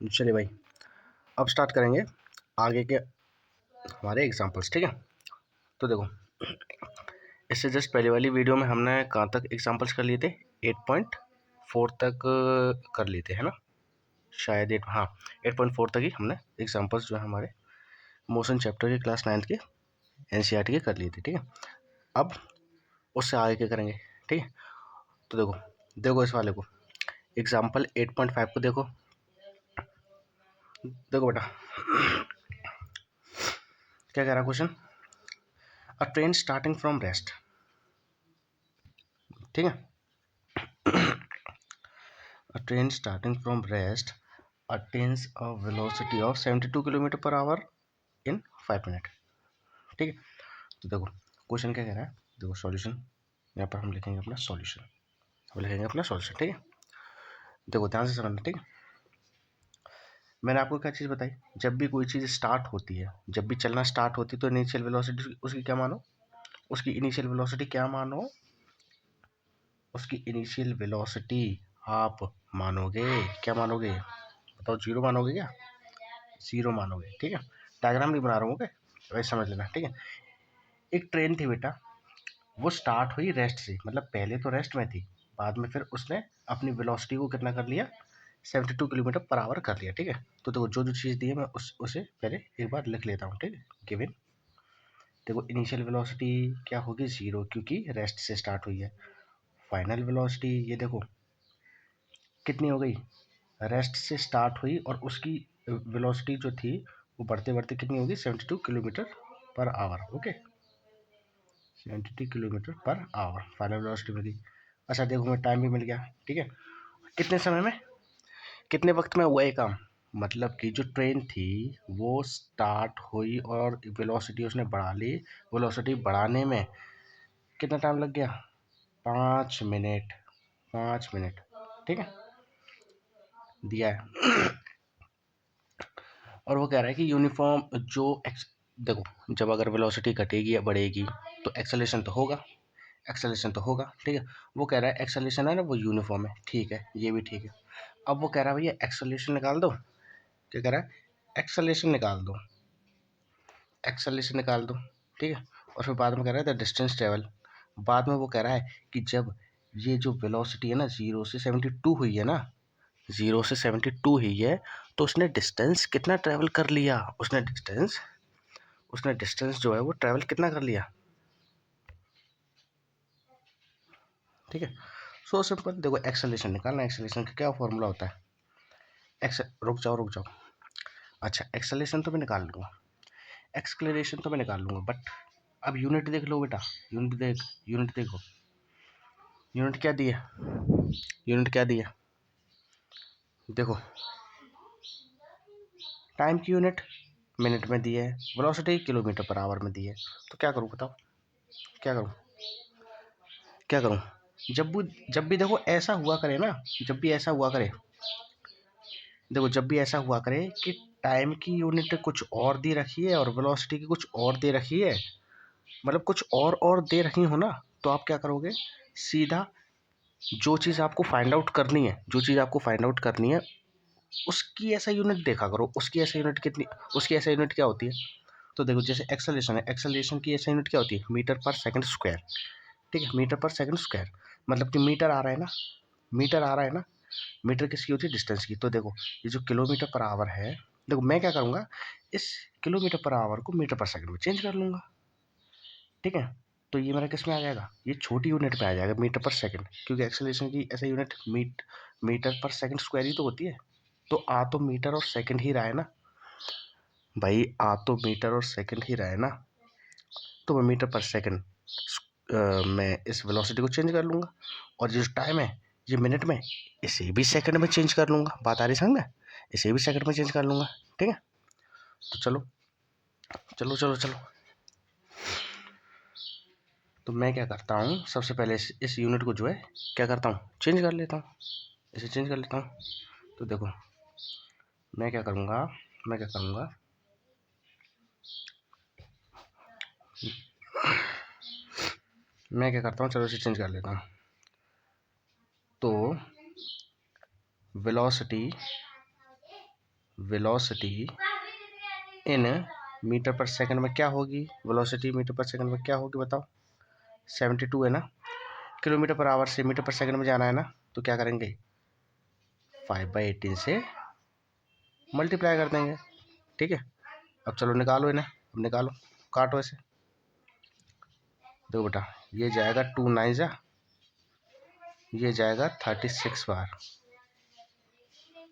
चलिए भाई, अब स्टार्ट करेंगे आगे के हमारे एग्जांपल्स, ठीक है। तो देखो, इससे जस्ट पहले वाली वीडियो में हमने कहाँ तक एग्जांपल्स कर लिए थे, 8.4 तक कर लिए थे, है ना। शायद 8.4 तक ही हमने एग्जांपल्स जो है हमारे मोशन चैप्टर के क्लास 9th के एनसीईआरटी के कर लिए थे, ठीक है। अब उससे आगे क्या करेंगे, ठीक है। तो देखो देखो इस वाले को, एग्जाम्पल 8.5 को देखो। देखो बेटा, क्या कह रहा question, a train starting from rest, ठीक है। A train starting from rest attains a velocity of 72 kilometre per hour in 5 minute, ठीक है। तो देखो क्वेश्चन क्या कह रहा है, देखो सॉल्यूशन, यहाँ पर हम लिखेंगे अपना सॉल्यूशन, ठीक है। देखो ध्यान से समझना, ठीक है। मैंने आपको क्या चीज़ बताई, जब भी कोई चीज़ स्टार्ट होती है, जब भी चलना स्टार्ट होती है तो इनिशियल वेलोसिटी उसकी क्या मानो, उसकी इनिशियल वेलोसिटी क्या मानो, उसकी इनिशियल वेलोसिटी आप मानोगे, क्या मानोगे बताओ, जीरो मानोगे क्या, जीरो मानोगे, ठीक है। डायग्राम नहीं बना रहा हूँ, ओके, वैसे समझ लेना, ठीक है। एक ट्रेन थी बेटा, वो स्टार्ट हुई रेस्ट से, मतलब पहले तो रेस्ट में थी, बाद में फिर उसने अपनी वेलोसिटी को कितना कर लिया, 72 किलोमीटर पर आवर कर लिया, ठीक है। तो देखो जो जो चीज़ दी है मैं उसे पहले एक बार लिख लेता हूँ, ठीक है। गिवन, देखो इनिशियल वेलोसिटी क्या होगी, जीरो, क्योंकि रेस्ट से स्टार्ट हुई है। फाइनल वेलोसिटी ये देखो कितनी हो गई, रेस्ट से स्टार्ट हुई और उसकी वेलोसिटी जो थी वो बढ़ते बढ़ते कितनी होगी, 72 kilometre per hour, okay, 72 kilometre per hour final velocity मिली। अच्छा देखो मैं टाइम भी मिल गया, ठीक है। कितने समय में, कितने वक्त में हुआ ये काम, मतलब कि जो ट्रेन थी वो स्टार्ट हुई और वेलोसिटी उसने बढ़ा ली, वेलोसिटी बढ़ाने में कितना टाइम लग गया, 5 मिनट, 5 मिनट, ठीक है, दिया है। और वो कह रहा है कि यूनिफॉर्म जो देखो जब अगर वेलोसिटी घटेगी या बढ़ेगी तो एक्सेलरेशन तो होगा, एक्सेलरेशन तो होगा, ठीक है। वो कह रहा है एक्सेलरेशन है ना वो यूनिफॉर्म है, ठीक है, ये भी ठीक है। अब वो कह रहा है भैया एक्सेलरेशन निकाल दो, क्या कह रहा है, एक्सेलरेशन निकाल दो, एक्सेलरेशन निकाल दो, ठीक है। और फिर बाद में कह रहा है द डिस्टेंस ट्रेवल, बाद में वो कह रहा है कि जब ये जो वेलोसिटी है ना 0 से 72 हुई है ना, 0 से 72 हुई है, तो उसने डिस्टेंस कितना ट्रेवल कर लिया, उसने डिस्टेंस जो है वो ट्रेवल कितना कर लिया, ठीक है। सो सिंपल, देखो एक्सेलरेशन निकालना, एक्सेलरेशन का क्या फॉर्मूला होता है, रुक जाओ, अच्छा एक्सेलरेशन तो मैं निकाल लूँगा, एक्सक्लेरेशन तो मैं निकाल लूँगा, बट अब यूनिट देख लो बेटा, यूनिट देखो, यूनिट क्या दी है, यूनिट क्या दी है, देखो टाइम की यूनिट मिनट में दी है, वेलोसिटी किलोमीटर पर आवर में दी है, तो क्या करूँ बताओ, क्या करूँ, क्या करूँ, जब भी देखो ऐसा हुआ करे ना, जब भी ऐसा हुआ करे, देखो जब भी ऐसा हुआ करे कि टाइम की यूनिट कुछ और दे रखी है और वेलोसिटी की कुछ और दे रखी है, मतलब कुछ और दे रखी हो ना, तो आप क्या करोगे, सीधा जो चीज़ आपको फाइंड आउट करनी है, जो चीज़ आपको फाइंड आउट करनी है उसकी ऐसा यूनिट देखा करो, उसकी ऐसा यूनिट कितनी, उसकी ऐसा यूनिट क्या होती है। तो देखो जैसे एक्सेलरेशन है, एक्सेलरेशन की ऐसा यूनिट क्या होती है, मीटर पर सेकंड स्क्वायर, ठीक है, मीटर पर सेकंड स्क्वायर, मतलब कि मीटर आ रहा है ना, मीटर आ रहा है ना, मीटर किसकी होती है, डिस्टेंस की। तो देखो ये जो किलोमीटर पर आवर है, देखो मैं क्या करूँगा, इस किलोमीटर पर आवर को मीटर पर सेकंड में चेंज कर लूँगा, ठीक है। तो ये मेरा किस में आ जाएगा, ये छोटी यूनिट पे आ जाएगा, मीटर पर सेकंड, क्योंकि एक्सेलरेशन की ऐसा unit metre per second square ही तो होती है। तो आ तो मीटर और सेकंड ही रहा है ना भाई, आ तो मीटर और सेकंड ही रहा है ना, तो मैं मीटर पर सेकंड मैं इस वेलोसिटी को चेंज कर लूँगा, और जो टाइम है ये मिनट में, इसे भी सेकंड में चेंज कर लूँगा, बात आ रही समझ में, इसे भी सेकंड में चेंज कर लूँगा, ठीक है। तो चलो चलो चलो चलो, तो मैं क्या करता हूँ, सबसे पहले इस यूनिट को जो है क्या करता हूँ, चेंज कर लेता हूँ, इसे चेंज कर लेता हूँ। तो देखो मैं क्या करूँगा, मैं क्या करूँगा, मैं क्या करता हूँ, चलो इसे चेंज कर लेता हूँ। तो velocity velocity in metre per second में क्या होगी, वेलोसिटी मीटर पर सेकंड में क्या होगी बताओ। 72 है ना, किलोमीटर पर आवर से मीटर पर सेकंड में जाना है ना, तो क्या करेंगे 5/18 से मल्टीप्लाई कर देंगे। ठीक है, अब चलो निकालो इन्हें, अब निकालो, काटो ऐसे। देखो बेटा, ये जाएगा 2 9 जा, ये जाएगा 36 बार।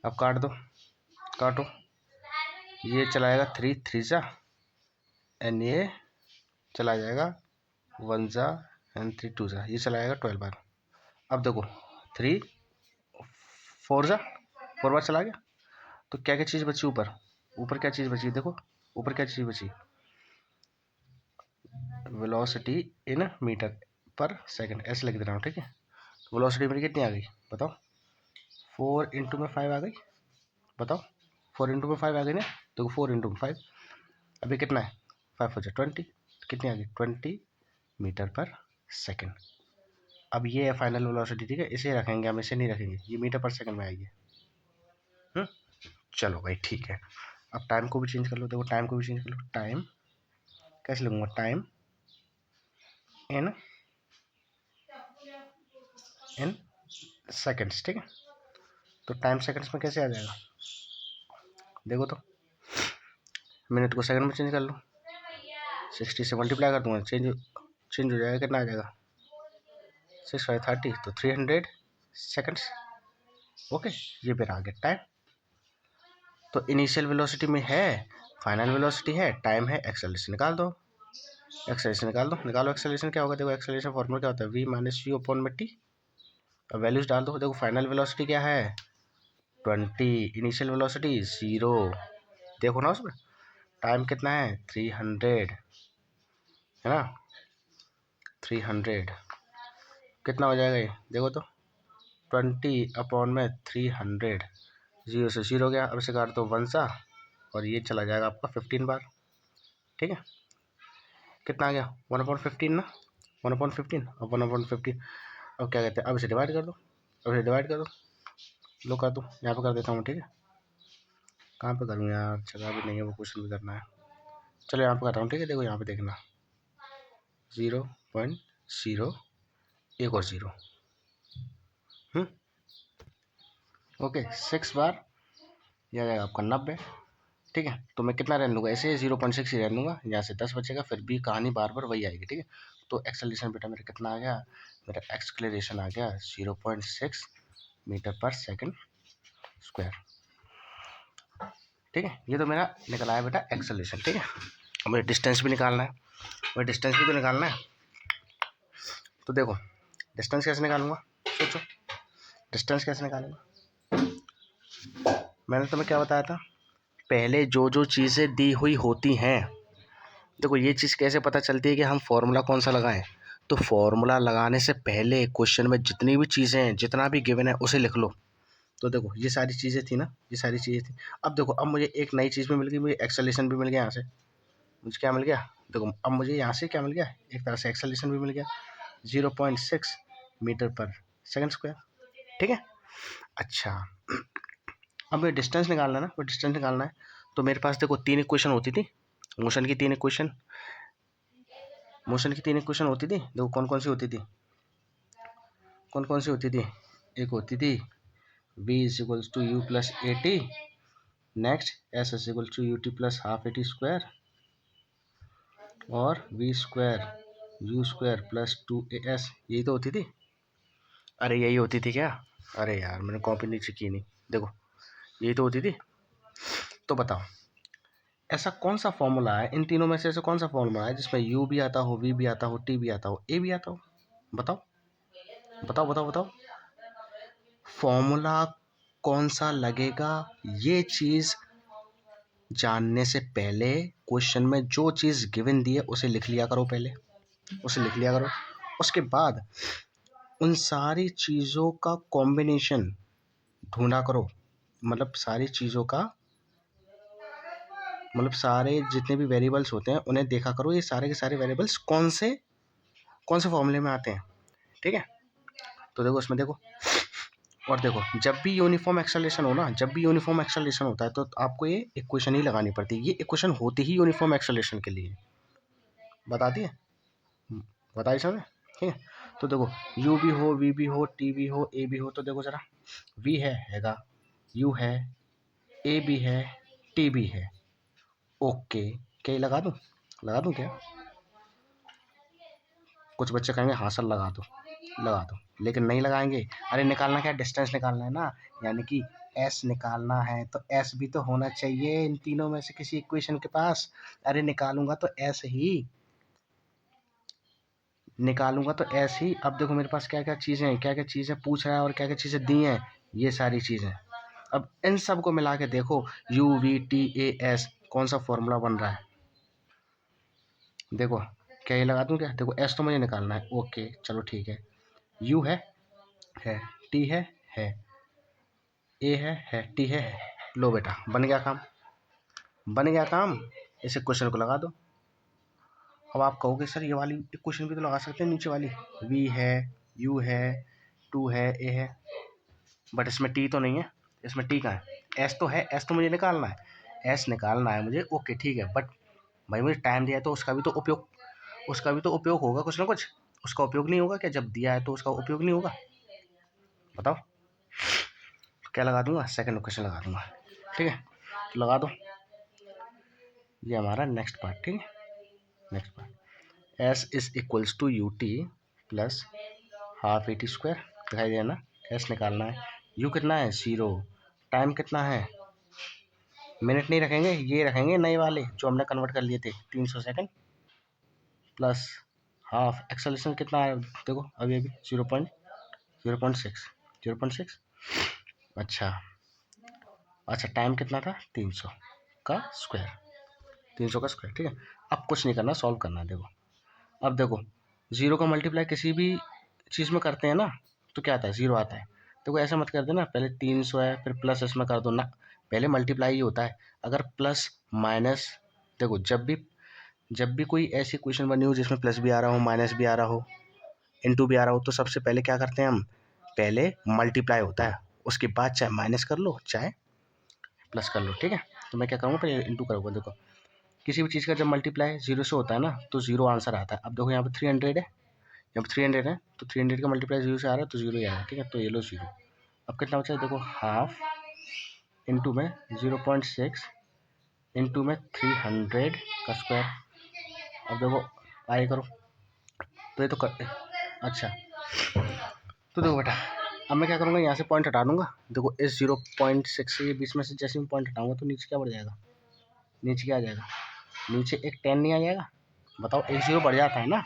अब काट दो, काटो, ये चलाएगा 3 3 जा, एंड ये चला जाएगा 1 जा, एंड 3 2 जा, ये चलाएगा 12 बार। अब देखो 3 4 जा, 4 बार चला गया, तो क्या क्या चीज़ बची ऊपर, ऊपर क्या चीज़ बची, देखो ऊपर क्या चीज़ बची, velocity in metre per second, ऐसे लिख दे रहा हूँ। ठीक है, वेलोसिटी मेरी कितनी आ गई बताओ, 4 इंटू में 5 आ गई, बताओ 4 इंटू में 5 आ गई ना, तो 4 इंटू में 5, अभी कितना है 5 हो जाए 20, कितनी आ गई 20 मीटर पर सेकंड। अब ये है फाइनल वेलोसिटी। ठीक है, इसे रखेंगे हम, इसे नहीं रखेंगे, ये मीटर पर सेकंड में आएगी। चलो भाई ठीक है, अब टाइम को भी चेंज कर लो, देखो टाइम को भी चेंज कर लो, टाइम कैसे लगूंगा, टाइम इन सेकंड्स। ठीक है, तो टाइम सेकंड्स में कैसे आ जाएगा, देखो तो, मिनट को सेकंड में चेंज कर लो, 60 से मल्टीप्लाई कर दूंगा, चेंज हो जाएगा, कितना आ जाएगा 6 5 30, तो 300 सेकंड्स। ओके, ये मेरा आ गया टाइम। तो इनिशियल वेलोसिटी में है, फाइनल वेलोसिटी है, टाइम है, एक्सेलरेशन निकाल दो, एक्सेलरेशन निकाल दो, निकालो एक्सेलरेशन क्या होगा, देखो एक्सेलरेशन फॉर्मूला क्या होता है, v माइनस यू अपॉन में टी। अब वैल्यूज डाल दो, देखो फाइनल वेलोसिटी क्या है 20, इनिशियल वेलोसिटी 0, देखो ना उसमें टाइम कितना है 300, है ना 300, कितना हो जाएगा ये देखो तो, 20 अपॉन में 300, 0 से 0 गया, अब इसे काट दो 1 सा, और ये चला जाएगा आपका 15 बार। ठीक है, कितना आ गया 1/15 ना, 1/15, अब 1/15, अब क्या कहते हैं, अब इसे डिवाइड कर दो, अब इसे डिवाइड कर दो, लो कर दो, यहाँ पे कर देता हूँ। ठीक है, कहाँ पे करूँ यार, जगह भी नहीं है, वो क्वेश्चन भी करना है, चलो यहाँ पे कर रहा हूँ। ठीक है, देखो यहाँ पे देखना 0.0, एक और 0, ओके 6 बार, यह आ जाएगा आपका 90। ठीक है, तो मैं कितना रहने लूँगा, ऐसे 0.6 ही रहने लूँगा, यहाँ से 10 बचेगा, फिर भी कहानी बार बार वही आएगी। ठीक है, तो एक्सेलरेशन बेटा मेरा कितना आ गया, मेरा एक्सक्लेरेशन आ गया 0.6 मीटर पर सेकंड स्क्वायर। ठीक है, ये तो मेरा निकला है बेटा एक्सेलरेशन। ठीक है, अब मुझे डिस्टेंस भी निकालना है, मुझे डिस्टेंस भी तो निकालना है। तो देखो डिस्टेंस कैसे निकालूंगा, सोचो डिस्टेंस कैसे निकालूंगा। मैंने तुम्हें क्या बताया था, पहले जो जो चीज़ें दी हुई होती हैं, देखो ये चीज़ कैसे पता चलती है कि हम फॉर्मूला कौन सा लगाएं, तो फॉर्मूला लगाने से पहले क्वेश्चन में जितनी भी चीज़ें हैं, जितना भी गिवन है उसे लिख लो। तो देखो ये सारी चीज़ें थी ना, ये सारी चीज़ें थी। अब देखो अब मुझे एक नई चीज़ भी मिल गई, मुझे एक्सेलरेशन भी मिल गया, यहाँ से मुझे क्या मिल गया, देखो अब मुझे यहाँ से क्या मिल गया, एक तरह से एक्सेलरेशन भी मिल गया 0.6 मीटर पर सेकंड स्क्वायर। ठीक है, अच्छा अब डिस्टेंस निकालना है ना, वो डिस्टेंस निकालना है, तो मेरे पास देखो 3 इक्वेशन होती थी, मोशन की 3 इक्वेशन, मोशन की 3 इक्वेशन होती थी, देखो कौन कौन सी होती थी, कौन कौन सी होती थी, एक होती थी v is equals to you plus A t, next s is equals to U T plus half A T square, और v square you square plus 2as, यही तो होती थी। अरे यही होती थी क्या, अरे यार मैंने कॉपी नीचे की नहीं, देखो यही तो होती थी। तो बताओ ऐसा कौन सा फॉर्मूला है, इन तीनों में से ऐसा कौन सा फॉर्मूला है जिसमें u भी आता हो, v भी आता हो, t भी आता हो, a भी आता हो, बताओ बताओ बताओ बताओ, फॉर्मूला कौन सा लगेगा, ये चीज़ जानने से पहले क्वेश्चन में जो चीज़ गिवन दी है उसे लिख लिया करो, पहले उसे लिख लिया करो, उसके बाद उन सारी चीज़ों का कॉम्बिनेशन ढूंढा करो, मतलब सारी चीज़ों का, मतलब सारे जितने भी वेरिएबल्स होते हैं उन्हें देखा करो, ये सारे के सारे वेरिएबल्स कौन से फॉर्मूले में आते हैं। ठीक है, तो देखो उसमें देखो और देखो जब भी यूनिफॉर्म एक्सेलरेशन हो ना, जब भी यूनिफॉर्म एक्सेलरेशन होता है तो आपको ये इक्वेशन ही लगानी पड़ती है। ये इक्वेशन होती ही यूनिफॉर्म एक्सेलरेशन के लिए, बता दिए, बताइए समझ, ठीक है। तो देखो यू भी हो, वी भी हो, टी भी हो, ए भी हो, तो देखो जरा वी हैगा, यू है, ए भी है, टी भी है, ओके, क्या ये लगा दूं क्या? कुछ बच्चे कहेंगे हाँ सर लगा दो, लेकिन नहीं लगाएंगे। अरे निकालना क्या, डिस्टेंस निकालना है ना, यानी कि एस निकालना है तो एस भी तो होना चाहिए इन तीनों में से किसी इक्वेशन के पास। अरे निकालूंगा तो एस ही, निकालूंगा तो एस ही। अब देखो मेरे पास क्या क्या चीज़ें पूछ रहा है और क्या क्या चीज़ें दी हैं, ये सारी चीज़ें। अब इन सब को मिला के देखो, you we T A S कौन सा फॉर्मूला बन रहा है। देखो क्या ये लगा दूं क्या, देखो एस तो मुझे निकालना है, ओके चलो ठीक है। यू है, टी है, ए है, टी है। लो बेटा बन गया काम, बन गया काम। इस क्वेश्चन को लगा दो। अब आप कहोगे सर ये वाली क्वेश्चन भी तो लगा सकते हैं, नीचे वाली वी है, यू है, टू है, ए है, बट इसमें टी तो नहीं है। इसमें टी कहाँ है, एस तो है, एस तो मुझे निकालना है, एस निकालना है मुझे, ओके ठीक है। बट भाई मुझे टाइम दिया है तो उसका भी तो उपयोग होगा कुछ ना कुछ। उसका उपयोग नहीं होगा क्या, जब दिया है तो उसका उपयोग नहीं होगा, बताओ। क्या लगा दूंगा, सेकंड क्वेश्चन लगा दूंगा, ठीक है। तो लगा दो, ये हमारा नेक्स्ट पार्ट, ठीक है। Next part, S is equals to U T plus half A T square, दिखाई दिया ना। एस निकालना है, यू कितना है 0, टाइम कितना है, मिनट नहीं रखेंगे, ये रखेंगे नए वाले जो हमने कन्वर्ट कर लिए थे 300 सेकंड, प्लस हाफ एक्सेलरेशन कितना है देखो अभी 0.6। अच्छा अच्छा, टाइम कितना था 300 का स्क्वायर, 300 का स्क्वायर, ठीक है। अब कुछ नहीं करना, सॉल्व करना है। देखो अब देखो, जीरो का मल्टीप्लाई किसी भी चीज़ में करते हैं ना तो क्या आता है, जीरो आता है। देखो ऐसा मत कर देना, पहले 300 है फिर प्लस इसमें कर दो ना, पहले मल्टीप्लाई ही होता है। अगर प्लस माइनस, देखो जब भी कोई ऐसी क्वेश्चन बनी हो जिसमें प्लस भी आ रहा हो, माइनस भी आ रहा हो, इनटू भी आ रहा हो, तो सबसे पहले क्या करते हैं हम, पहले मल्टीप्लाई होता है, उसके बाद चाहे माइनस कर लो चाहे प्लस कर लो, ठीक है। तो मैं क्या करूँगा, पहले इंटू करूँगा। देखो किसी भी चीज़ का जब मल्टीप्लाई जीरो से होता है ना तो जीरो आंसर आता है। अब देखो यहाँ पर 300 है, यहाँ पर 300 है, तो 300 का मल्टीप्लाई जीरो से आ रहा है तो जीरो ही आ रहा है, ठीक है। तो ये लो जीरो। अब कितना बचा है, देखो हाफ इंटू में 0.6 इंटू में 300 का स्क्वायर। अब देखो आगे करो, तो ये तो कर, अच्छा तो देखो बेटा, अब मैं क्या करूँगा, यहाँ से पॉइंट हटा दूँगा। देखो इस 0.6 से बीच में से जैसे मैं पॉइंट हटाऊँगा तो नीचे क्या बढ़ जाएगा, नीचे क्या आ जाएगा, नीचे एक 10 नहीं आ जाएगा। बताओ एक जीरो बढ़ जाता है ना,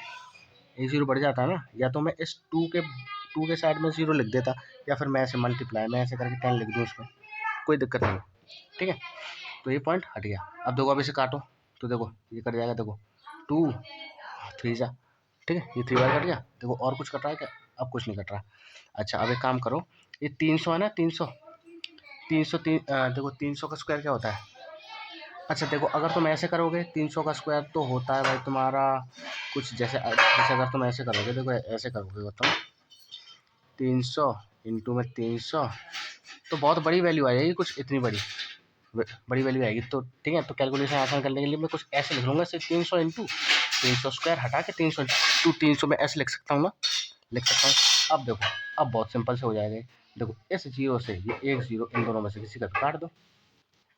एक जीरो बढ़ जाता है ना। या तो मैं इस टू के साइड में जीरो लिख देता, या फिर मैं ऐसे मल्टीप्लाई मैं ऐसे करके 10 लिख दूँ उसमें, कोई दिक्कत नहीं, ठीक है। तो ये पॉइंट हट गया। अब देखो अब इसे काटो तो देखो ये कट जाएगा, देखो 2 3 जा, ठीक है, ये 3 बार कट गया। देखो और कुछ कट रहा है क्या, अब कुछ नहीं कट रहा। अच्छा अब एक काम करो, ये 300 है ना, 300 देखो 300 का स्क्वायर क्या होता है। अच्छा देखो अगर तुम ऐसे करोगे 300 का स्क्वायर तो होता है भाई तुम्हारा कुछ जैसे अगर तुम ऐसे करोगे, देखो ऐसे करोगे बताओ 300 इंटू में 300, तो बहुत बड़ी वैल्यू आ जाएगी, कुछ इतनी बड़ी वैल्यू आएगी। तो ठीक है, तो कैलकुलेशन आसान करने के लिए मैं कुछ ऐसे लिख लूँगा, सिर्फ 300 इंटू 300 स्क्वायर हटा के 300 इंटू 300 में ऐसे लिख सकता हूँ ना, लिख सकता हूँ। अब देखो अब बहुत सिंपल से हो जाएगा। देखो इस जीरो से ये एक जीरो इन दोनों में से किसी का काट दो,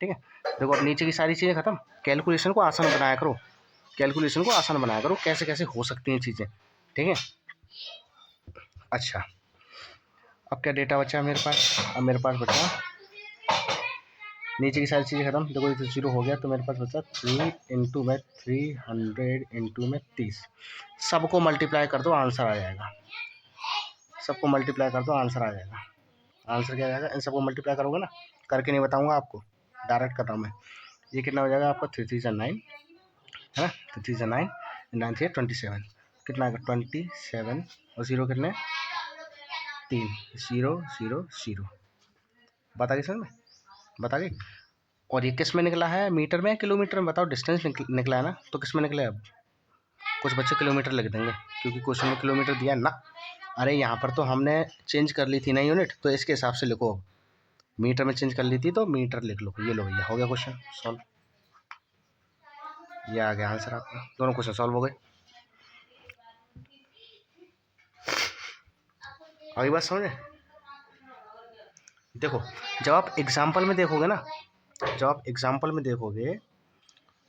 ठीक है। देखो अब नीचे की सारी चीज़ें खत्म, कैलकुलेशन को आसान बनाया करो, कैलकुलेशन को आसान बनाया करो, कैसे कैसे हो सकती हैं चीज़ें, ठीक है। अच्छा अब क्या डेटा बचा मेरे पास, अब मेरे पास बचा नीचे की सारी चीज़ें खत्म। देखो ये तो जीरो हो गया, तो मेरे पास बचा 3 इंटू में 300 इंटू में 30, सबको मल्टीप्लाई कर दो आंसर आ जाएगा, सबको मल्टीप्लाई कर दो आंसर आ जाएगा। आंसर क्या आ जाएगा, इन सबको मल्टीप्लाई करोगे ना, करके नहीं बताऊंगा आपको, डायरेक्ट कर रहा हूँ मैं। ये कितना हो जाएगा आपका 3 3 9 है ना, 3 3 9 9 3 27, कितना आएगा 27, और जीरो कितने 3, 0 0 0। बता गई सर में, बता गई। और ये किस में निकला है, मीटर में किलोमीटर में, बताओ डिस्टेंस निकला है ना, तो किस में निकला है। अब कुछ बच्चे किलोमीटर लिख देंगे क्योंकि क्वेश्चन में किलोमीटर दिया है ना, अरे यहाँ पर तो हमने चेंज कर ली थी ना यूनिट, तो इसके हिसाब से लिखो। मीटर में चेंज कर ली थी तो मीटर लिख लो। ये लो भैया, हो गया क्वेश्चन सॉल्व। ये आ गया आंसर आपका, दोनों क्वेश्चन सॉल्व हो गए। अभी बात समझे? देखो, जब आप एग्जाम्पल में देखोगे ना, जब आप एग्जाम्पल में देखोगे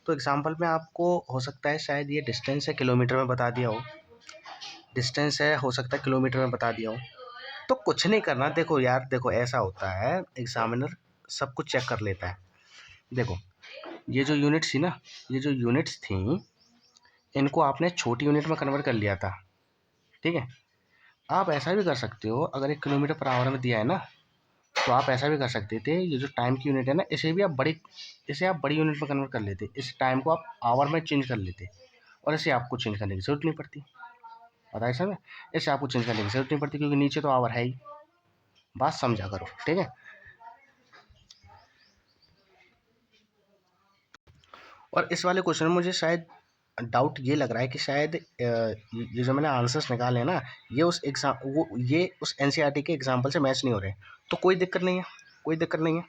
तो एग्जाम्पल में आपको हो सकता है शायद ये डिस्टेंस है किलोमीटर में बता दिया हो, डिस्टेंस है हो सकता है किलोमीटर में बता दिया हो। तो कुछ नहीं करना। देखो यार, देखो ऐसा होता है, एग्जामिनर सब कुछ चेक कर लेता है। देखो, ये जो यूनिट्स थी ना, ये जो यूनिट्स थी, इनको आपने छोटी यूनिट में कन्वर्ट कर लिया था, ठीक है। आप ऐसा भी कर सकते हो, अगर 1 किलोमीटर पर आवर में दिया है ना, तो आप ऐसा भी कर सकते थे, ये जो टाइम की यूनिट है ना, इसे आप बड़ी यूनिट में कन्वर्ट कर लेते, इस टाइम को आप आवर में चेंज कर लेते, और इसे आपको चेंज करने की जरूरत नहीं पड़ती। पता है सर, इसे आपको चेंज करने की जरूरत नहीं पड़ती, क्योंकि नीचे तो आवर है ही। बात समझा करो, ठीक है। और इस वाले क्वेश्चन में मुझे शायद डाउट ये लग रहा है कि शायद ये जो मैंने आंसर्स निकाले हैं ना, ये उस एनसीईआरटी के एग्जाम्पल से मैच नहीं हो रहे। तो कोई दिक्कत नहीं है, कोई दिक्कत नहीं है।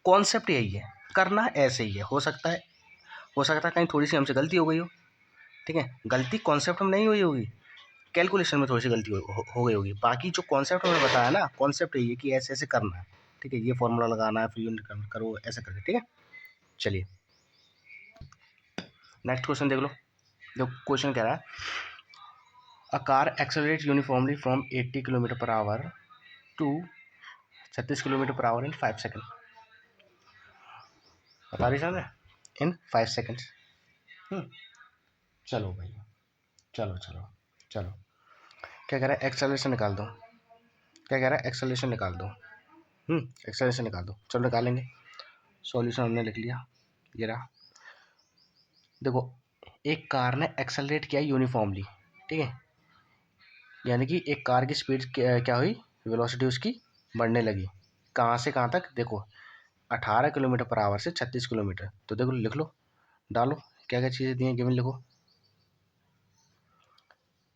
कॉन्सेप्ट यही है, करना ऐसे ही है। हो सकता है कहीं थोड़ी सी हमसे गलती हो गई हो, ठीक है। गलती कॉन्सेप्ट में नहीं हुई होगी, कैलकुलेशन में थोड़ी सी गलती हो गई होगी। बाकी जो कॉन्सेप्ट मैंने बताया ना, कॉन्सेप्ट यही है कि ऐसे ऐसे करना है, ठीक है। ये फॉर्मूला लगाना है, फिर यूनिट करो, ऐसे करके, ठीक है। चलिए नेक्स्ट क्वेश्चन देख लो। जो क्वेश्चन कह रहा है, a car accelerate uniformly from 80 kilometre per hour to 36 kilometre per hour in 5 second. बता रही साहब, इन 5 सेकेंड्स। चलो भाई, चलो चलो चलो। क्या कह रहा है, एक्सेलरेशन निकाल दो। क्या कह रहा है, एक्सेलरेशन निकाल दो। एक्सेलरेशन निकाल दो, चलो निकालेंगे। सॉल्यूशन हमने लिख लिया, ये रहा। देखो, एक कार ने एक्सेलरेट किया यूनिफॉर्मली, ठीक है। यानी कि एक कार की स्पीड क्या हुई, वेलोसिटी उसकी बढ़ने लगी। कहाँ से कहाँ तक, देखो 18 किलोमीटर पर आवर से 36 किलोमीटर। तो देखो लिख लो, डालो क्या क्या चीज़ें दी हैं गिवन, लिखो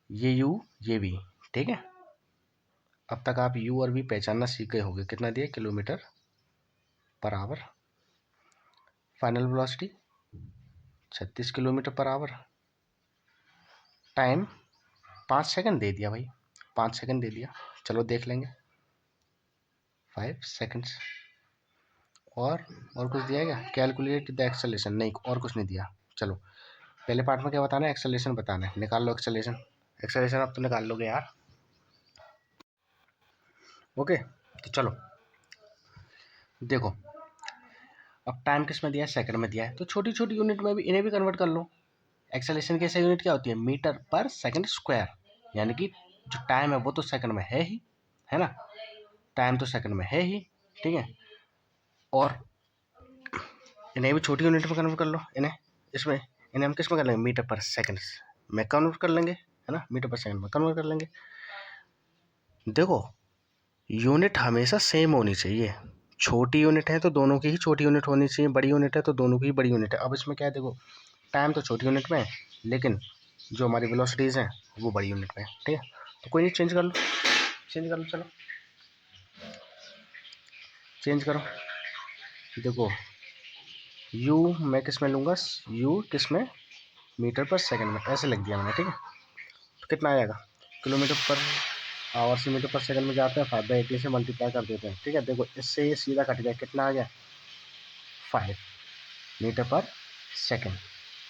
ये यू ये भी, ठीक है। अब तक आप यू और भी पहचानना सीख गए होंगे। कितना दिया, kilometre per hour. Final velocity 36 kilometre per hour. Time 5 second दे दिया भाई, 5 सेकंड दे दिया। चलो देख लेंगे, 5 सेकंड्स। और कुछ दिया क्या, कैलकुलेट द एक्सेलरेशन, नहीं और कुछ नहीं दिया। चलो पहले पार्ट में क्या बताना है, एक्सेलरेशन बताना है। निकाल लो एक्सेलरेशन, एक्सेलरेशन अब तो निकाल लोगे यार। ओके, तो चलो देखो, अब टाइम किस में दिया है, सेकंड में दिया है, तो छोटी छोटी यूनिट में भी इन्हें भी कन्वर्ट कर लो। एक्सेलरेशन की ऐसी यूनिट क्या होती है, मीटर पर सेकंड स्क्वायर। यानी कि जो टाइम है वो तो सेकंड में है ही, है ना। टाइम तो सेकंड में है ही, ठीक है। और इन्हें भी छोटी यूनिट में कन्वर्ट कर लो। इन्हें हम किस में कर लेंगे, मीटर पर सेकंड में कन्वर्ट कर लेंगे, है ना। मीटर पर सेकंड में कन्वर्ट कर लेंगे। देखो, यूनिट हमेशा सेम होनी चाहिए। छोटी यूनिट है तो दोनों की ही छोटी यूनिट होनी चाहिए, बड़ी यूनिट है तो दोनों की ही बड़ी यूनिट है। अब इसमें क्या है, देखो टाइम तो छोटी यूनिट में है, लेकिन जो हमारी वेलोसिटीज़ हैं वो बड़ी यूनिट में है, ठीक है। तो कोई नहीं, चेंज कर लो, चेंज कर लो, चलो चेंज करो। देखो यू मैं किस में लूँगा, यू किस में, मीटर पर सेकंड में, ऐसे लिख दिया मैंने, ठीक है। तो कितना आएगा, किलोमीटर पर आवर से मीटर पर सेकंड में जाते हैं, 5/80 से मल्टीप्लाई कर देते हैं, ठीक है। देखो इससे ये सीधा कट गया, कितना आ गया, 5 मीटर पर सेकंड।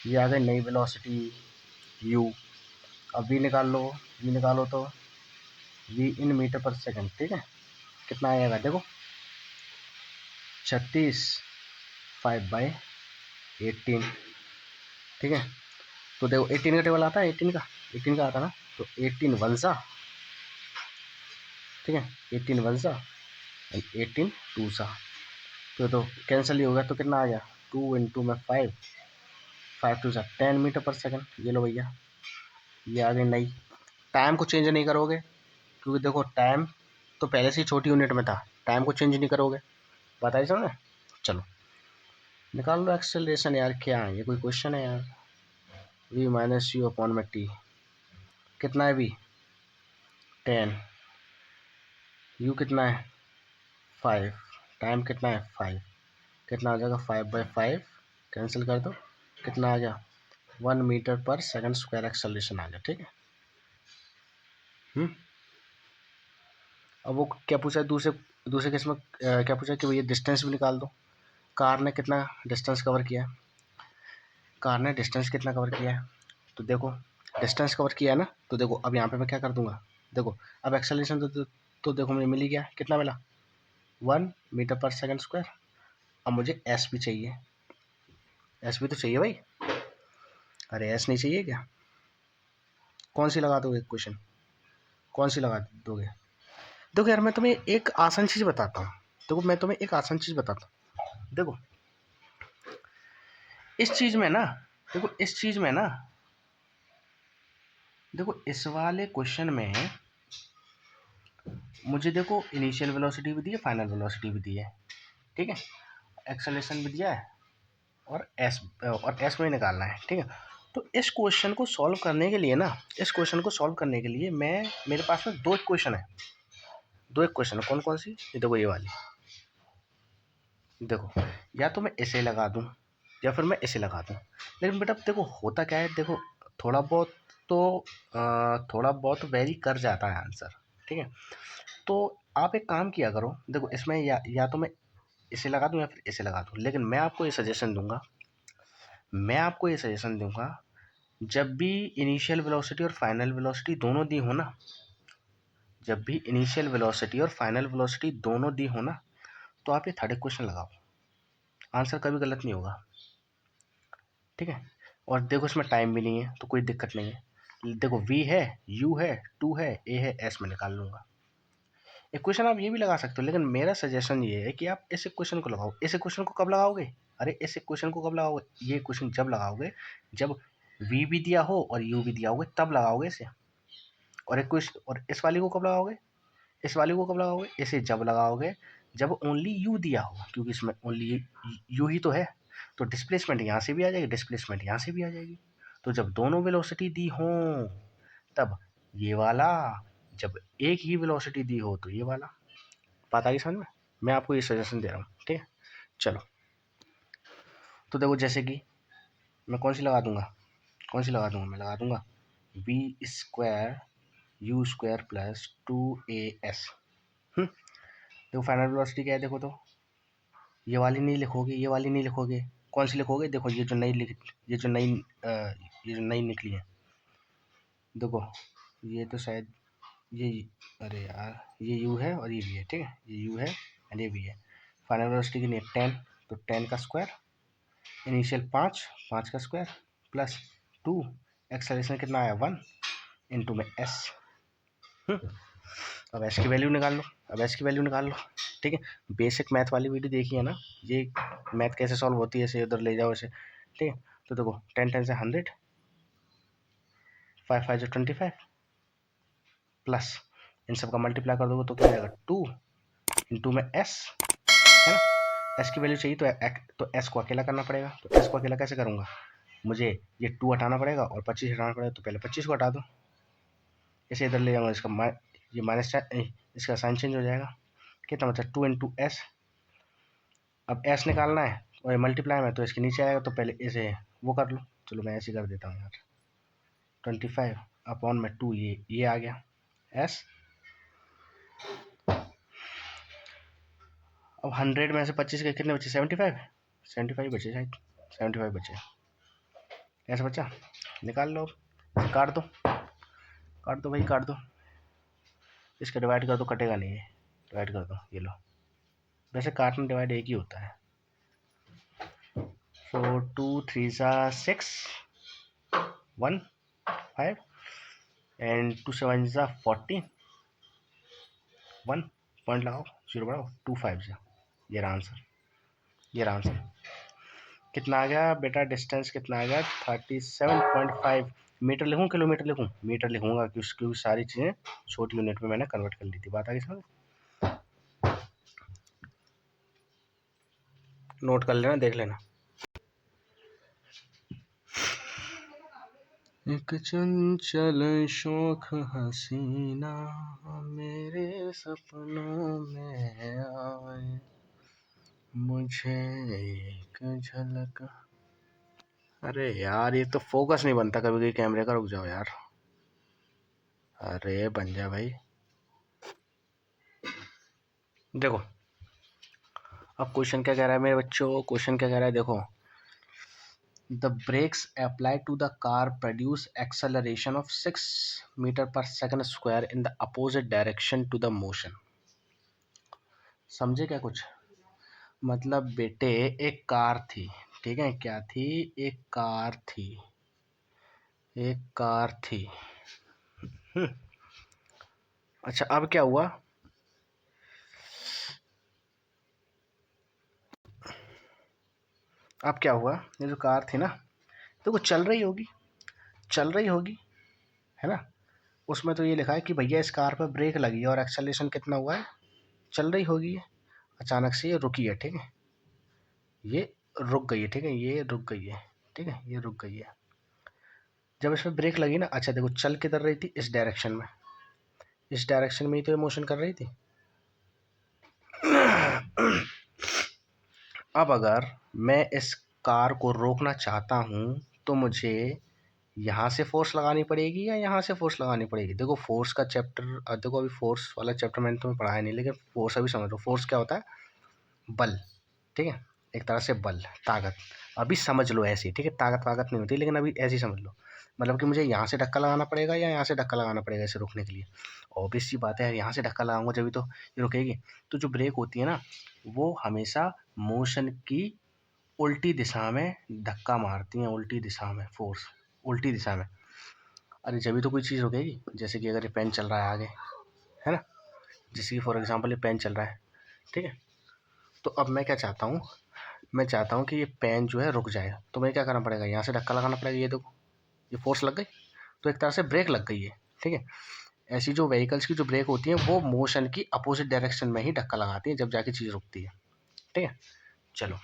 ये आ गई नई वेलोसिटी यू। अब वी निकाल लो, वी निकालो तो we in metre per second, ठीक है। कितना आएगा, देखो 36 5/18, ठीक है। तो देखो 18 का टेबल आता है, 18 का आता ना, तो 18 1 ठीक है, 18 1 एंड 18 2 तो कैंसिल ही होगा। तो कितना आ गया, 2 इंटू में 5, 5 2 10 मीटर पर सेकंड। ये लो भैया, ये आ गई नई। टाइम को चेंज नहीं करोगे, क्योंकि देखो टाइम तो पहले से ही छोटी यूनिट में था, टाइम को चेंज नहीं करोगे। बताइए समझे। चलो निकाल लो एक्सेलरेशन यार, क्या है ये, कोई क्वेश्चन है यार। वी माइनस यू अपॉन में टी, कितना है वी, 10, यू कितना है 5, टाइम कितना है 5, कितना आ जाएगा 5/5, कैंसिल कर दो, कितना आ गया 1 metre per second square acceleration आ गया। ठीक है। अब वो क्या पूछा है दूसरे दूसरे केस में, क्या पूछा है कि भैया डिस्टेंस भी निकाल दो। कार ने कितना डिस्टेंस कवर किया है, कार ने डिस्टेंस कितना कवर किया है, तो देखो डिस्टेंस कवर किया है ना, तो देखो अब यहाँ पे मैं क्या कर दूंगा, देखो अब एक्सेलरेशन तो देखो मुझे मिल ही गया, कितना मिला 1 मीटर पर सेकंड स्क्वायर। अब मुझे एस भी चाहिए, एस भी तो चाहिए भाई, अरे एस नहीं चाहिए क्या, कौन सी लगा दोगे क्वेश्चन, कौन सी लगा दोगे। देखो यार मैं तुम्हें एक आसान चीज़ बताता हूँ, देखो मैं तुम्हें एक आसान चीज़ बताता हूँ, देखो इस चीज़ में ना, देखो इस चीज़ में ना, देखो इस वाले क्वेश्चन में मुझे देखो इनिशियल वेलोसिटी भी दी है, फाइनल वेलोसिटी भी दी है, ठीक है, एक्सेलरेशन भी दिया है और एस में निकालना है। ठीक है। तो इस क्वेश्चन को सॉल्व करने के लिए ना, इस क्वेश्चन को सॉल्व करने के लिए मैं, मेरे पास में दो इक्वेशन है, दो इक्वेशन है, कौन कौन सी, ये देखो ये वाली, देखो या तो मैं इसे लगा दूं या फिर मैं इसे लगा दूं, लेकिन बेटा देखो होता क्या है, देखो थोड़ा बहुत तो थोड़ा बहुत वेरी कर जाता है आंसर। ठीक है। तो आप एक काम किया करो, देखो इसमें या तो मैं इसे लगा दूं या फिर इसे लगा दूं, लेकिन मैं आपको ये सजेशन दूंगा, मैं आपको ये सजेशन दूंगा, जब भी इनिशियल वेलोसिटी और फाइनल वेलोसिटी दोनों दी हो ना, जब भी इनिशियल वेलोसिटी और फाइनल वेलोसिटी दोनों दी हो ना, तो आप ये थर्ड इक्वेशन लगाओ, आंसर कभी गलत नहीं होगा। ठीक है। और देखो इसमें टाइम भी नहीं है तो कोई दिक्कत नहीं है, देखो v है, u है, 2 है, a है, s में निकाल लूंगा। इक्वेशन आप ये भी लगा सकते हो, लेकिन मेरा सजेशन ये है कि आप इस इक्वेशन को लगाओ। इस इक्वेशन को कब लगाओगे, अरे इस इक्वेशन को कब लगाओगे, ये इक्वेशन जब लगाओगे जब v भी दिया हो और u भी दिया होगा, तब लगाओगे इसे। और इक्वेशन, और इस वाली को कब लगाओगे, इस वाली को कब लगाओगे, इसे जब लगाओगे जब ओनली u दिया हो, क्योंकि इसमें ओनली u ही तो है, तो डिस्प्लेसमेंट यहाँ से भी आ जाएगी, डिस्प्लेसमेंट यहाँ से भी आ जाएगी। तो जब दोनों वेलोसिटी दी हो तब ये वाला, जब एक ही वेलोसिटी दी हो तो ये वाला। बात आ गई समझ में, मैं आपको ये सजेशन दे रहा हूँ। ठीक है। चलो तो देखो जैसे कि मैं कौन सी लगा दूंगा, कौन सी लगा दूंगा, मैं लगा दूंगा V square you square plus 2as। देखो फाइनल वेलोसिटी क्या है, देखो तो ये वाली नहीं लिखोगे, ये वाली नहीं लिखोगे, कौन सी लिखोगे, देखो ये जो नई लिख, ये जो नई ये जो नई निकली है, देखो ये तो शायद ये, अरे यार ये u है और ये भी है, ठीक है, ये u है एंड ये भी है। फाइनल वेलोसिटी कितनी है 10, तो 10 का स्क्वायर, इनिशियल 5, 5 का स्क्वायर प्लस 2, एक्सेलरेशन कितना आया 1 इंटू में s। अब s की वैल्यू निकाल लो, अब s की वैल्यू निकाल लो। ठीक है। बेसिक मैथ वाली वीडियो देखी है ना, ये मैथ कैसे सॉल्व होती है, ऐसे उधर ले जाओ ऐसे। ठीक है। तो देखो 10 10 से 100, 5 5 से 25 प्लस इन सब का मल्टीप्लाई कर दोगे तो क्या आएगा 2 इंटू में s, है ना। s की वैल्यू चाहिए तो s को अकेला करना पड़ेगा, तो s को अकेला कैसे करूँगा, मुझे ये 2 हटाना पड़ेगा और 25 हटाना पड़ेगा, तो पहले 25 को हटा दो, इसे इधर ले जाऊँगा, इसका ये माइनस, इसका साइन चेंज हो जाएगा, कितना मतलब 2 इंटू एस। अब एस निकालना है और मल्टीप्लाई में तो इसके नीचे आएगा, तो पहले इसे वो कर लो, चलो मैं ऐसे कर देता हूँ यार, 25 अपॉन में 2, ये आ गया एस। अब 100 में से 25 के कितने बचे 75, 75 बचे शायद, 75 बचे, ऐसा बचा, निकाल लो, काट दो, काट दो भाई काट दो, इसका डिवाइड कर दो, कटेगा नहीं है, डिवाइड कर दो, ये लो, वैसे काटना डिवाइड एक ही होता है। 4 2 3 6 1 5 एंड 2 7 14, 1 पॉइंट लगाओ, 0 बढ़ाओ, 2 5 से, ये रहा आंसर, ये रहा आंसर। कितना आ गया बेटा, डिस्टेंस कितना आ गया 37.5 मीटर। लिखूँ किलोमीटर लिखूँ, मीटर लिखूँगा क्योंकि सारी चीज़ें छोटी यूनिट में मैंने कन्वर्ट कर ली थी। बात आ गई समझ, नोट कर लेना, देख लेना। एक चंचल शौक हसीना मेरे सपनों में आए, मुझे एक झलक। अरे यार ये तो फोकस नहीं बनता कभी कभी कैमरे का, रुक जाओ यार। अरे बन जा भाई। देखो अब क्वेश्चन क्या कह रहा है मेरे बच्चों, क्वेश्चन क्या कह रहा है देखो। The brakes apply to the car produce acceleration of 6 metre per second square in the opposite direction to the motion. समझे क्या कुछ? मतलब बेटे एक कार थी, ठीक है, क्या थी? एक कार थी, एक कार थी। अच्छा अब क्या हुआ? अब क्या हुआ? ये जो कार थी ना, देखो चल रही होगी, चल रही होगी, है ना। उसमें तो ये लिखा है कि भैया इस कार पर ब्रेक लगी है और एक्सेलरेशन कितना हुआ है, चल रही होगी है। अचानक से ये रुकी है, ठीक है, ये रुक गई है, ठीक है, ये रुक गई है, ठीक है, ये रुक गई है। जब इसमें ब्रेक लगी ना, अच्छा देखो चल किधर रही थी? इस डायरेक्शन में, इस डायरेक्शन में ही तो ये मोशन कर रही थी। अब अगर मैं इस कार को रोकना चाहता हूँ तो मुझे यहाँ से फोर्स लगानी पड़ेगी या यहाँ से फोर्स लगानी पड़ेगी? देखो फोर्स का चैप्टर, देखो अभी फोर्स वाला चैप्टर मैंने तुम्हें पढ़ाया नहीं, लेकिन फोर्स अभी समझ लो। फोर्स क्या होता है? बल, ठीक है, एक तरह से बल, ताकत। अभी समझ लो ऐसे, ठीक है, ताकत वाकत नहीं होती, लेकिन अभी ऐसे ही समझ लो। मतलब कि मुझे यहाँ से धक्का लगाना पड़ेगा या यहाँ से धक्का लगाना पड़ेगा इसे रोकने के लिए? ऑब्वियस सी बात है, यहाँ से धक्का लगाऊंगा जब तो ये रुकेगी। तो जो ब्रेक होती है ना, वो हमेशा मोशन की उल्टी दिशा में धक्का मारती हैं, उल्टी दिशा में, फोर्स उल्टी दिशा में। अरे जब भी तो कोई चीज़ रुकेगी, जैसे कि अगर ये पेन चल रहा है आगे, है ना, जैसे कि फॉर एग्जांपल ये पेन चल रहा है, ठीक है। तो अब मैं क्या चाहता हूँ, मैं चाहता हूँ कि ये पेन जो है रुक जाए, तो मुझे क्या करना पड़ेगा? यहाँ से धक्का लगाना पड़ेगा। ये देखो ये फोर्स लग गई, तो एक तरह से ब्रेक लग गई है, ठीक है। ऐसी जो व्हीकल्स की जो ब्रेक होती है वो मोशन की अपोजिट डायरेक्शन में ही धक्का लगाती है, जब जाके चीज़ रुकती है, ठीक है। चलो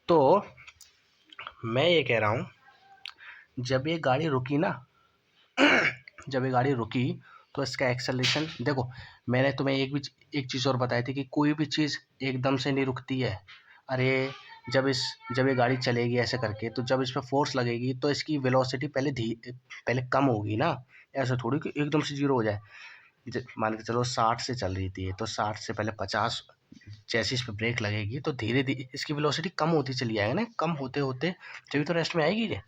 तो मैं ये कह रहा हूँ, जब ये गाड़ी रुकी ना, जब ये गाड़ी रुकी तो इसका एक्सेलरेशन देखो। मैंने तुम्हें एक चीज़ और बताई थी कि कोई भी चीज़ एकदम से नहीं रुकती है। अरे जब ये गाड़ी चलेगी ऐसे करके, तो जब इस पर फोर्स लगेगी तो इसकी वेलोसिटी पहले कम होगी ना। ऐसा थोड़ी कि एकदम से जीरो हो जाए। मान के चलो 60 से चल रही थी, तो 60 से पहले 50, जैसे इस पर ब्रेक लगेगी तो धीरे धीरे इसकी वेलोसिटी कम होती चली जाएगी ना। कम होते होते जब तो रेस्ट में आएगी ये।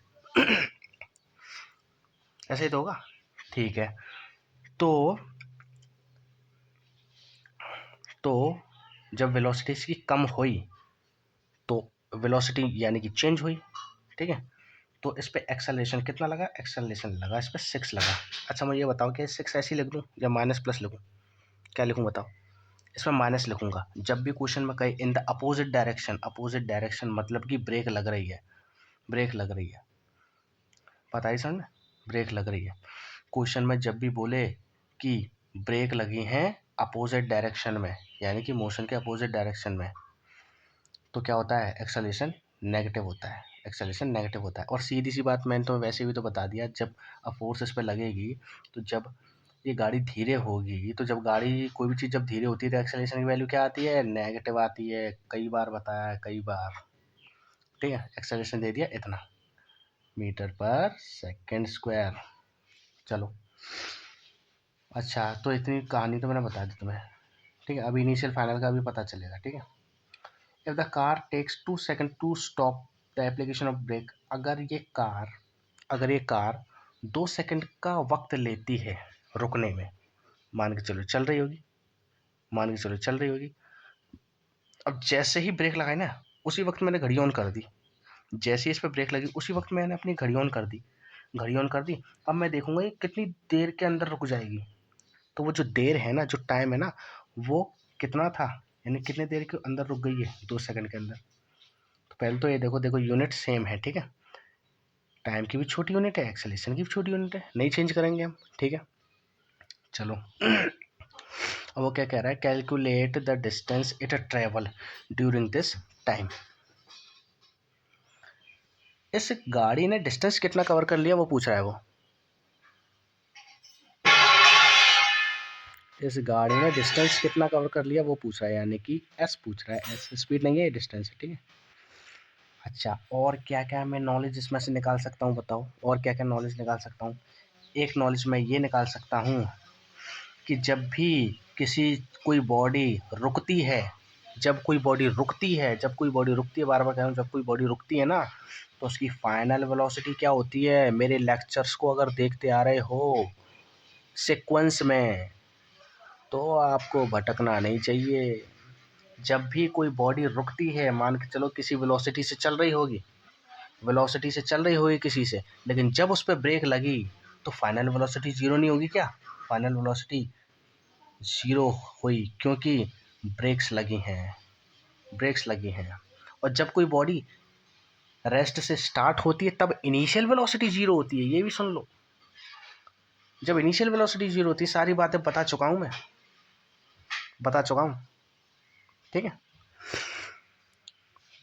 ऐसे ही तो होगा, ठीक है। तो तो जब वेलोसिटी इसकी कम हुई तो वेलोसिटी यानी कि चेंज हुई, ठीक है। तो इस पर एक्सेलरेशन कितना लगा? एक्सेलरेशन लगा इस पर 6 लगा। अच्छा मुझे ये बताओ कि 6 ऐसे ही लिख दूँ या माइनस प्लस लिखूँ? क्या लिखूँ बताओ? इसमें माइनस लिखूंगा। जब भी क्वेश्चन में कहे इन the opposite direction, opposite direction मतलब कि ब्रेक लग रही है, ब्रेक लग रही है, पता ही समझ, ब्रेक लग रही है। क्वेश्चन में जब भी बोले कि ब्रेक लगी हैं अपोजिट डायरेक्शन में, यानी कि मोशन के अपोजिट डायरेक्शन में, तो क्या होता है? एक्सेलरेशन नेगेटिव होता है, एक्सेलरेशन नेगेटिव होता है। और सीधी सी बात मैंने तो वैसे भी तो बता दिया, जब फोर्स इस पर लगेगी तो जब ये गाड़ी धीरे होगी, तो जब गाड़ी कोई भी चीज़ जब धीरे होती है तो एक्सेलरेशन की वैल्यू क्या आती है? नेगेटिव आती है। कई बार बताया है, कई बार, ठीक है। एक्सेलरेशन दे दिया इतना मीटर पर सेकेंड स्क्वायर। चलो अच्छा, तो इतनी कहानी तो मैंने बता दी तुम्हें, ठीक है। अभी इनिशियल फाइनल का भी पता चलेगा, ठीक है। If the car takes 2 second to stop the application of brake, अगर ये कार 2 सेकंड का वक्त लेती है रुकने में, मान के चलो चल रही होगी, मान के चलो चल रही होगी। अब जैसे ही ब्रेक लगाई ना, उसी वक्त मैंने घड़ी ऑन कर दी। जैसे ही इस पर ब्रेक लगी उसी वक्त मैंने अपनी घड़ी ऑन कर दी, घड़ी ऑन कर दी। अब मैं देखूंगा ये कितनी देर के अंदर रुक जाएगी। तो वो जो देर है ना, जो टाइम है ना, वो कितना था, यानी कितने देर के अंदर रुक गई है? 2 सेकंड के अंदर। तो पहले तो ये देखो, देखो यूनिट सेम है, ठीक है। टाइम की भी छोटी यूनिट है, एक्सेलरेशन की भी छोटी यूनिट है, नहीं चेंज करेंगे हम, ठीक है। चलो अब वो क्या कह रहा है? Calculate the distance it travel during this time. इस गाड़ी ने डिस्टेंस कितना कवर कर लिया वो पूछ रहा है वो। इस गाड़ी ने डिस्टेंस कितना कवर कर लिया वो पूछ रहा है, यानी कि एस पूछ रहा है। एस स्पीड नहीं है, ये डिस्टेंस है, ठीक है। अच्छा, और क्या क्या मैं नॉलेज इसमें से निकाल सकता हूँ बताओ, और क्या क्या नॉलेज निकाल सकता हूँ। एक नॉलेज मैं ये निकाल सकता हूँ कि जब भी कोई बॉडी रुकती है, जब कोई बॉडी रुकती है, बार बार कह रहा हूँ, जब कोई बॉडी रुकती है ना, तो उसकी फाइनल वेलोसिटी क्या होती है। मेरे लेक्चर्स को अगर देखते आ रहे हो सीक्वेंस में, तो आपको भटकना नहीं चाहिए। जब भी कोई बॉडी रुकती है, मान के चलो किसी वेलोसिटी से चल रही होगी, किसी से, लेकिन जब उस पर ब्रेक लगी तो फाइनल वेलोसिटी जीरो नहीं होगी क्या। फाइनल वेलोसिटी जीरो हुई क्योंकि ब्रेक्स लगी हैं। और जब कोई बॉडी रेस्ट से स्टार्ट होती है तब इनिशियल वेलोसिटी जीरो होती है, ये भी सुन लो। जब इनिशियल वेलोसिटी जीरो होती है, सारी बातें बता चुका हूं, ठीक है।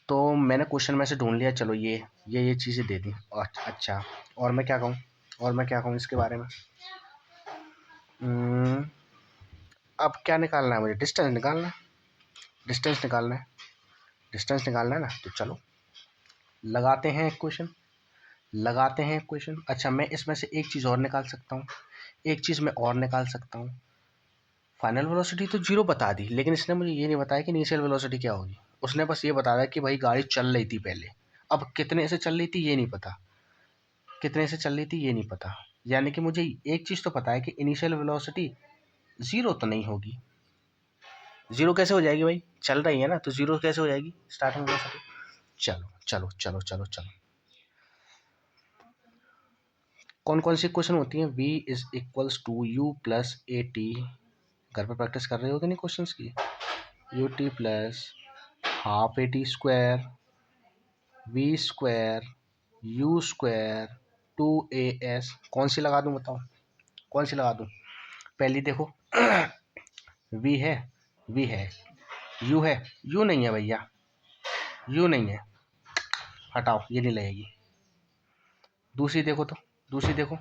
तो मैंने क्वेश्चन में से ढूंढ लिया, चलो ये चीज़ें दे दी। अच्छा, और मैं क्या कहूँ इसके बारे में। अब क्या निकालना है मुझे, डिस्टेंस निकालना है ना। तो चलो लगाते हैं क्वेश्चन। अच्छा, मैं इसमें से एक चीज़ और निकाल सकता हूँ। फाइनल वेलोसिटी तो जीरो बता दी, लेकिन इसने मुझे ये नहीं बताया कि इनिशियल वेलोसिटी क्या होगी। उसने बस ये बताया कि भाई गाड़ी चल रही थी पहले, अब कितने से चल रही थी ये नहीं पता। यानी कि मुझे एक चीज़ तो पता है कि इनिशियल वेलोसिटी जीरो तो नहीं होगी। जीरो कैसे हो जाएगी भाई, चल रही है ना, तो जीरो कैसे हो जाएगी स्टार्टिंग वेलोसिटी। चलो, कौन कौन सी क्वेश्चन होती हैं। v is equals to you plus A T. घर पर प्रैक्टिस कर रहे हो कि नहीं क्वेश्चंस की। U T plus half A T square V square you square two A S. कौन सी लगा दूं बताओ, पहली देखो। वी है यू नहीं है भैया, हटाओ, ये नहीं लगेगी। दूसरी देखो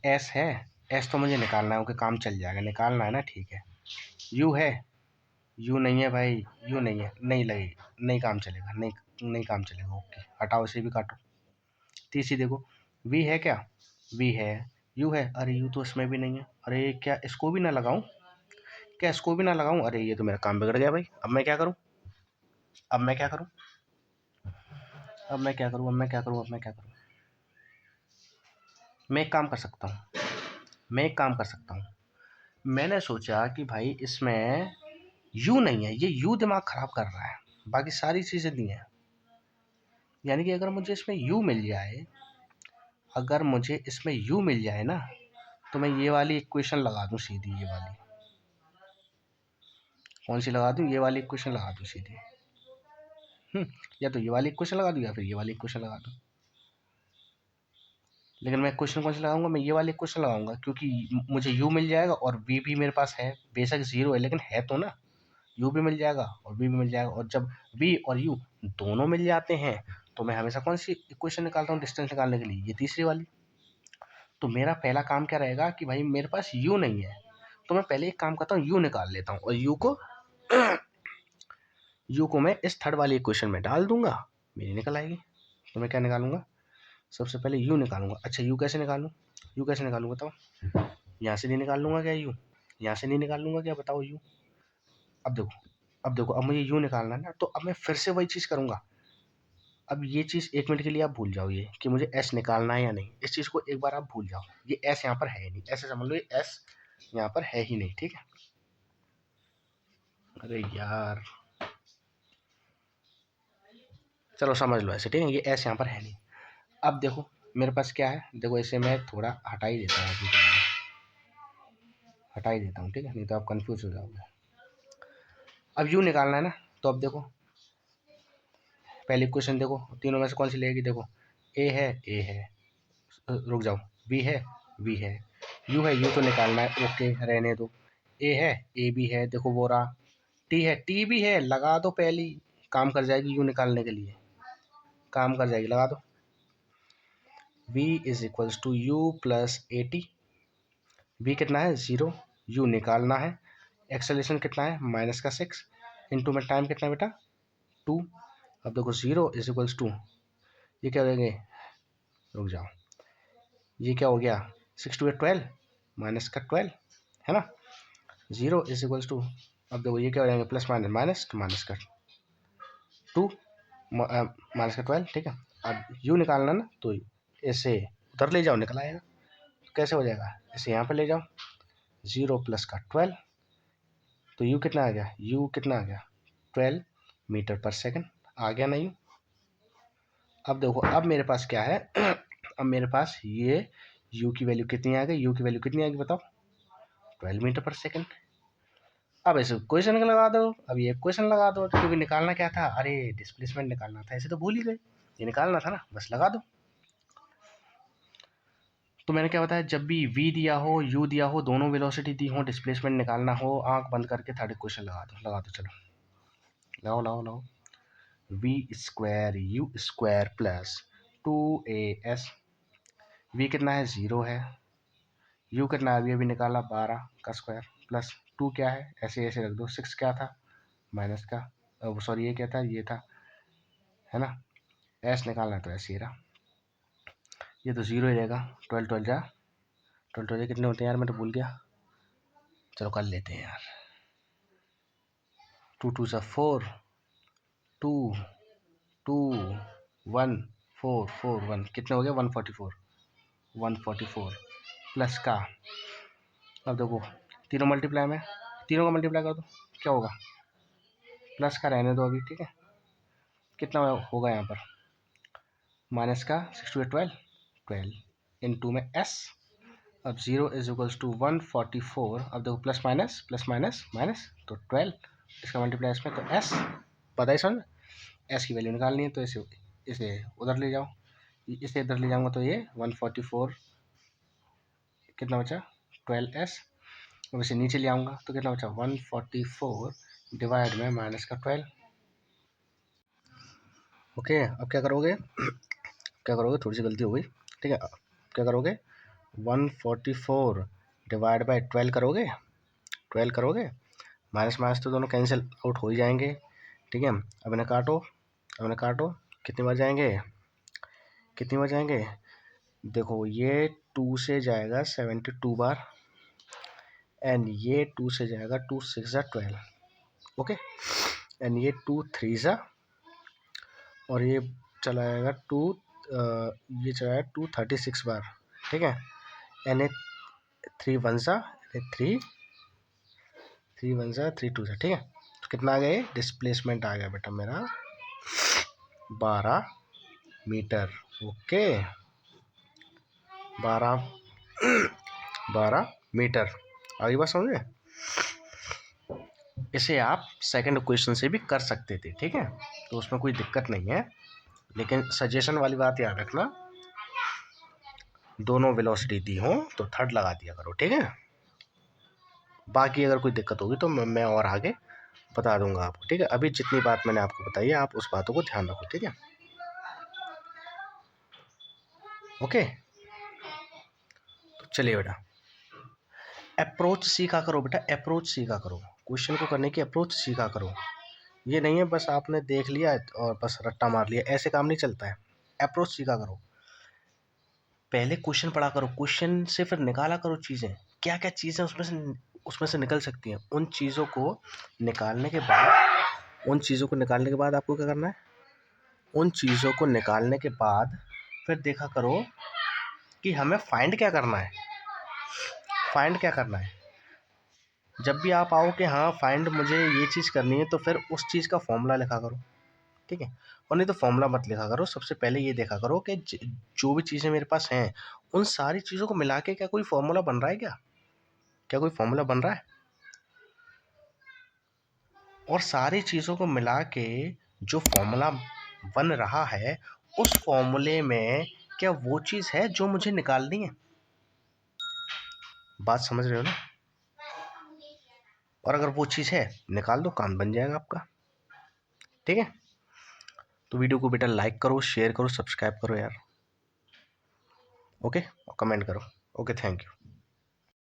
एस है, एस तो मुझे निकालना है, ओके काम चल जाएगा, निकालना है ना, ठीक है। यू है, यू नहीं है भाई, नहीं लगेगी, नहीं काम चलेगा, ओके हटाओ, इसे भी काटो। तीसरी देखो, वी है क्या, वी है, यू है, अरे यू तो इसमें भी नहीं है, अरे क्या इसको भी ना लगाऊं, अरे ये तो मेरा काम बिगड़ गया भाई। अब मैं क्या करूं, अब मैं क्या करूं मैं एक काम कर सकता हूं। मैंने सोचा कि भाई इसमें यू नहीं है, ये यू दिमाग खराब कर रहा है, बाकी सारी चीजें दी हैं। यानी कि अगर मुझे इसमें यू मिल जाए ना, तो मैं ये वाली इक्वेशन लगा दूं सीधी, ये वाली कौन सी लगा दूं, ये वाली इक्वेशन लगा दूं सीधी। या तो ये वाली इक्वेशन लगा दूं या फिर ये वाली इक्वेशन लगा दूं। लेकिन मैं क्वेश्चन कौन सा लगाऊंगा, मैं ये वाली क्वेश्चन लगाऊंगा, क्योंकि मुझे यू मिल जाएगा और वी भी मेरे पास है, बेशक जीरो है लेकिन है तो ना। यू भी मिल जाएगा और वी भी मिल जाएगा, और जब वी और यू दोनों मिल जाते हैं तो मैं हमेशा कौन सी इक्वेशन निकालता हूँ डिस्टेंस निकालने के लिए, ये तीसरी वाली। तो मेरा पहला काम क्या रहेगा कि भाई मेरे पास यू नहीं है, तो मैं पहले एक काम करता हूँ, यू निकाल लेता हूँ, और यू को मैं इस थर्ड वाली इक्वेशन में डाल दूंगा, मेरी निकल आएगी। तो मैं क्या निकालूंगा, सबसे पहले यू निकालूंगा। अच्छा, यू कैसे निकालूं बताओ। यहाँ से नहीं निकाल लूंगा क्या यू, बताओ यू। अब देखो अब मुझे यू निकालना है ना, तो अब मैं फिर से वही चीज़ करूंगा। अब ये चीज़ एक मिनट के लिए आप भूल जाओ, ये कि मुझे एस निकालना है या नहीं, इस चीज़ को एक बार आप भूल जाओ। ये एस यहाँ पर है नहीं, ऐसे समझ लो ये एस यहाँ पर है ही नहीं, ठीक है। अरे यार, चलो समझ लो ऐसे, ठीक है, ये एस यहाँ पर है नहीं। अब देखो मेरे पास क्या है, देखो इसे मैं थोड़ा हटा ही देता हूँ, ठीक है, नहीं तो आप कंफ्यूज हो जाओगे। अब यू निकालना है ना, तो अब देखो पहली क्वेश्चन देखो, तीनों में से कौन सी लेगी, देखो ए है, रुक जाओ, वी है, यू तो निकालना है, ओके रहने दो। ए भी है, देखो वो रहा। टी भी है, लगा दो, पहली काम कर जाएगी यू निकालने के लिए। काम कर जाएगी, लगा दो। v is equals to you plus 80। v कितना है 0, u निकालना है, एक्सेलरेशन कितना है माइनस का 6, इंटू में टाइम कितना है बेटा 2। अब देखो 0 इज इक्वल्स टू, ये क्या हो जाएंगे, रुक जाओ, ये क्या हो गया 6 टू 12 माइनस का 12 है ना। 0 इज इक्वल्स टू, अब देखो ये क्या हो जाएंगे प्लस माइनस माइनस तो माइनस का 2 माइनस का 12, ठीक है। अब u निकालना ना, तो इसे उधर ले जाओ, निकल आएगा। तो कैसे हो जाएगा, इसे यहाँ पे ले जाओ, 0 प्लस का 12, तो u कितना आ गया, u कितना आ गया 12 मीटर पर सेकंड, आ गया नहीं। अब देखो अब मेरे पास क्या है अब मेरे पास ये u की वैल्यू कितनी आ गई, u की वैल्यू कितनी आ गई बताओ 12 मीटर पर सेकंड। अब इसे क्वेश्चन लगा दो, अब ये क्वेश्चन लगा दो, क्योंकि निकालना क्या था, अरे डिस्प्लेसमेंट निकालना था, ऐसे तो भूल ही गए, ये निकालना था ना, बस लगा दो। तो मैंने क्या बताया, जब भी v दिया हो u दिया हो, दोनों वेलोसिटी दी हो, डिस्प्लेसमेंट निकालना हो, आंख बंद करके थर्ड इक्वेशन लगा दो, चलो लगाओ लगाओ लगाओ। v square u square plus 2as, v कितना है 0 है, u कितना है अभी निकाला 12 का स्क्वायर, प्लस 2 क्या है, ऐसे ऐसे रख दो, 6 क्या था माइनस का, सॉरी ये क्या था, ये था, है ना, s निकालना है तो ऐसे ही रहा, ये तो 0 ही रहेगा। 12 12 जा 12 12 कितने होते हैं यार, मैं तो भूल गया, चलो कर लेते हैं यार, 2 2 4, 2 2 1 4 4 1 कितने हो गए 144, 144 प्लस का, अब देखो तीनों मल्टीप्लाई में, तीनों का मल्टीप्लाई कर दो, क्या होगा, प्लस का रहने दो अभी, ठीक है, कितना होगा यहाँ पर माइनस का 6 टू 12 12 इंटू में s। अब 0 इज इक्वल्स टू 144, अब देखो प्लस माइनस माइनस तो 12, इसका मल्टीप्लाई इसमें, तो s पता ही समझ, s की वैल्यू निकालनी है, तो इसे इसे उधर ले जाओ, इसे इधर ले जाऊंगा तो ये 144 कितना बचा 12s, अब इसे नीचे ले आऊँगा तो कितना बचा 144 डिवाइड में माइनस का 12। ओके, अब क्या करोगे क्या करोगे, थोड़ी सी गलती हो गई, ठीक है, क्या करोगे 144 डिवाइड बाई 12 करोगे, 12 करोगे, माइनस माइनस तो दोनों कैंसिल आउट हो ही जाएंगे, ठीक है। अब इन्हें काटो, अब इन्हें काटो, कितनी बार जाएंगे, कितनी बार जाएंगे, देखो ये 2 से जाएगा 72 बार, एंड ये 2 से जाएगा 2 6 12, ओके, एंड ये 2 3 और ये चला जाएगा 2 ये चला जाएगा 236 बार, ठीक है, एंड ये 3 1 3 3 1 3 2 ठीक है। तो कितना आ गया, ये डिस्प्लेसमेंट आ गया बेटा मेरा 12 मीटर, ओके 12 मीटर, आगे बात समझे। इसे आप सेकंड क्वेश्चन से भी कर सकते थे, ठीक है, तो उसमें कोई दिक्कत नहीं है, लेकिन सजेशन वाली बात याद रखना, दोनों वेलोसिटी दी हो तो थर्ड लगा दिया करो, ठीक है। बाकी अगर कोई दिक्कत होगी तो मैं और आगे बता दूंगा आपको, ठीक है। अभी जितनी बात मैंने आपको बताई है आप उस बातों को ध्यान रखो, ठीक है, ओके। तो चलिए बेटा, अप्रोच सीखा करो बेटा, अप्रोच सीखा करो, क्वेश्चन को करने की अप्रोच सीखा करो, ये नहीं है बस आपने देख लिया और बस रट्टा मार लिया, ऐसे काम नहीं चलता है, अप्रोच सीखा करो, पहले क्वेश्चन पढ़ा करो, क्वेश्चन से फिर निकाला करो चीज़ें, क्या क्या चीज़ें उसमें से निकल सकती हैं, उन चीज़ों को निकालने के बाद, उन चीज़ों को निकालने के बाद आपको क्या करना है, उन चीज़ों को निकालने के बाद फिर देखा करो कि हमें फाइंड क्या करना है, फाइंड क्या करना है। जब भी आप आओ कि हाँ फाइंड मुझे ये चीज़ करनी है, तो फिर उस चीज़ का फॉर्मूला लिखा करो, ठीक है, और नहीं तो फॉर्मूला मत लिखा करो, सबसे पहले ये देखा करो कि जो भी चीज़ें मेरे पास हैं उन सारी चीज़ों को मिला के क्या कोई फॉर्मूला बन रहा है, क्या कोई फॉर्मूला बन रहा है, और सारी चीज़ों को मिला के जो फॉर्मूला बन रहा है उस फॉर्मूले में क्या वो चीज़ है जो मुझे निकालनी है, बात समझ रहे हो ना, और अगर वो चीज़ है निकाल दो, काम बन जाएगा आपका, ठीक है। तो वीडियो को बेटा लाइक करो, शेयर करो, सब्सक्राइब करो यार। ओके, कमेंट करो। Okay, thank you.